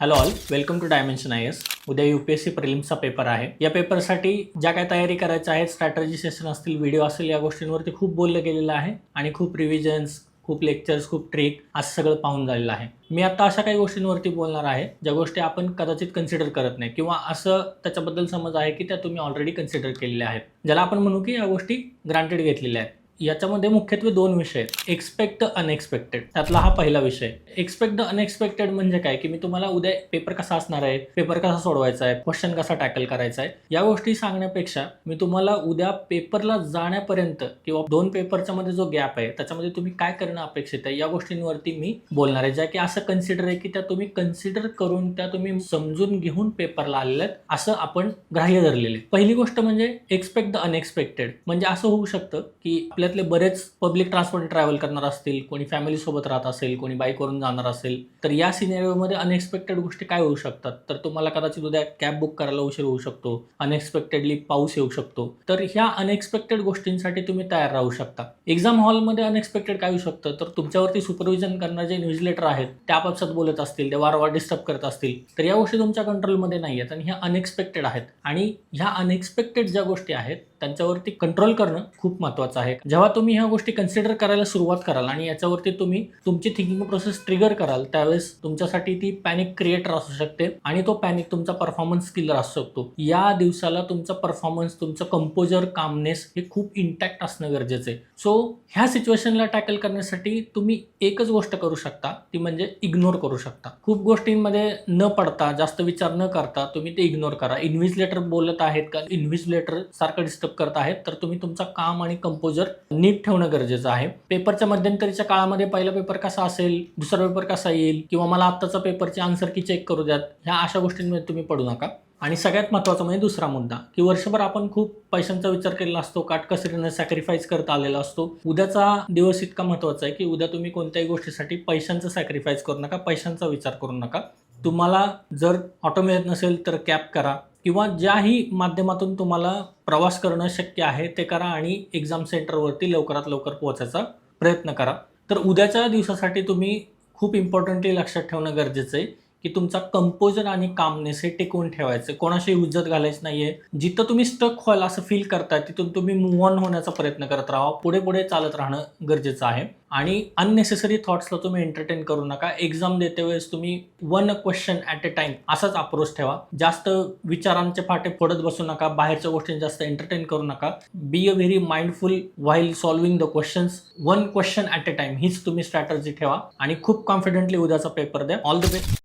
Hello all, welcome to dimension IAS. उद्या UPSC प्रिलिम्सचा paper आहे. या पेपरसाठी ज्या काय तयारी करायच्या आहेत, स्ट्रॅटेजी सेशन असतील, व्हिडिओ असेल, या गोष्टींवरती खूप बोललं गेलेलं आहे आणि खूप रिव्हिजन्स, खूप लेक्चर्स, खूप ट्रिक असं सगळं पाहून झालेलं आहे. मी आता अशा काही गोष्टींवरती बोलणार आहे ज्या गोष्टी आपण कदाचित कन्सिडर करत नाही किंवा असं त्याच्याबद्दल समज आहे की त्या तुम्ही ऑलरेडी कन्सिडर केलेल्या आहेत, ज्याला आपण म्हणू की या गोष्टी ग्रांटेड घेतलेल्या आहेत. याच्यामध्ये मुख्यत्वे दोन विषय आहेत, एक्सपेक्ट द अनएक्सपेक्टेड. त्यातला हा पहिला विषय. एक्सपेक्ट द अनएक्सपेक्टेड म्हणजे काय की मी तुम्हाला उद्या पेपर कसा असणार आहे, पेपर कसा सोडवायचा आहे, क्वेश्चन कसा टॅकल करायचा आहे, या गोष्टी सांगण्यापेक्षा मी तुम्हाला उद्या पेपरला जाण्यापर्यंत किंवा दोन पेपरच्या मध्ये जो गॅप आहे त्याच्यामध्ये तुम्ही काय करणं अपेक्षित आहे या गोष्टींवरती मी बोलणार आहे, ज्या की असं कन्सिडर आहे की त्या तुम्ही कन्सिडर करून त्या तुम्ही समजून घेऊन पेपरला आलेल्या आहेत असं आपण ग्राह्य धरलेले. पहिली गोष्ट म्हणजे एक्सपेक्ट द अनएक्सपेक्टेड. म्हणजे असं होऊ शकतं की आपल्यातले बरेच पब्लिक ट्रान्सपोर्ट ट्रॅव्हल करणार असतील, कोणी फॅमिली सोबत राहत असेल, कोणी बाईकवरून जाणार असेल, तर या सिनेरिओमध्ये अनएक्सपेक्टेड गोष्टी काय होऊ शकतात. तर तुम्हाला कदाचित उद्या कॅब बुक करायला उशीर होऊ शकतो, अनएक्सपेक्टेडली पाऊस येऊ शकतो. तर ह्या अनएक्सपेक्टेड गोष्टींसाठी तुम्ही तयार राहू शकता. एक्झाम हॉलमध्ये अनएक्सपेक्टेड काय होऊ शकतं, तर तुमच्यावरती सुपरविजन करणारे जे इन्व्हिजिलेटर आहेत ते आपापसात बोलत असतील, ते वारंवार डिस्टर्ब करत असतील, तर या गोष्टी तुमच्या कंट्रोलमध्ये नाही आहेत आणि ह्या अनएक्सपेक्टेड आहेत. आणि ह्या अनएक्सपेक्टेड ज्या गोष्टी आहेत त्यांच्यावरती कंट्रोल करणं खूप महत्त्वाचं आहे. जेव्हा तुम्ही ह्या गोष्टी कन्सिडर करायला सुरुवात कराल आणि याच्यावरती तुम्ही तुमची थिंकिंग प्रोसेस ट्रिगर कराल, त्यावेळेस तुमच्यासाठी ती पॅनिक क्रिएटर असू शकते आणि तो पॅनिक तुमचा परफॉर्मन्स किलर असू शकतो. या दिवसाला तुमचा परफॉर्मन्स, तुमचं कंपोजर, कामनेस हे खूप इंटॅक्ट असणं गरजेचं आहे. सो ह्या सिच्युएशनला टॅकल करण्यासाठी तुम्ही एकच गोष्ट करू शकता, ती म्हणजे इग्नोर करू शकता. खूप गोष्टींमध्ये न पडता, जास्त विचार न करता तुम्ही ते इग्नोर करा. इन्व्हिजिलेटर बोलत आहेत का, इन्व्हिजिलेटर सारखं डिस्टर्ब करत आहेत, तर तुम्ही तुमचा काम आणि कंपोजर नीट ठेवणं गरजेचं आहे. पेपरच्या मध्यंतरीच्या काळामध्ये पहिला पेपर कसा असेल, दुसरा पेपर कसा येईल, किंवा मला आत्ताचा पेपरची आन्सर की चेक करू द्यात, ह्या अशा गोष्टींमध्ये तुम्ही पडू नका. आणि सगळ्यात महत्त्वाचं म्हणजे दुसरा मुद्दा की वर्षभर आपण खूप पैशांचा विचार केलेला असतो, काटकसरीने सॅक्रिफाईस करत आलेला असतो. उद्याचा दिवस इतका महत्त्वाचा आहे की उद्या तुम्ही कोणत्याही गोष्टीसाठी पैशांचं सॅक्रिफाईस करू नका, पैशांचा विचार करू नका. तुम्हाला जर ऑटो मिळत नसेल तर कॅब करा किंवा ज्याही माध्यमातून तुम्हाला प्रवास करणं शक्य आहे ते करा आणि एक्झाम सेंटरवरती लवकरात लवकर पोहोचायचा प्रयत्न करा. तर उद्याच्या दिवसासाठी तुम्ही खूप इम्पॉर्टंटली लक्षात ठेवणं गरजेचं आहे की तुमचा कंपोजर आणि कामनेस हे टिकवून ठेवायचं, कोणाशी हुज्जत घालायची नाहीये. जिथं तुम्ही स्टक व्हाल असं फील करताय तिथून तुम्ही मूव्ह ऑन होण्याचा प्रयत्न करत राहा, पुढे पुढे चालत राहणं गरजेचं आहे. आणि अननेसेसरी थॉट्सला तुम्ही एंटरटेन करू नका. एक्झाम देते वेळेस तुम्ही one question at a time असाच अप्रोच ठेवा. जास्त विचारांचे फाटे फोडत बसू नका, बाहेरच्या गोष्टी जास्त एंटरटेन करू नका. Be a very mindful while solving the questions. One question at a time हीच तुम्ही स्ट्रॅटर्जी ठेवा आणि खूप कॉन्फिडेंटली उद्याचा पेपर द्या. All the best.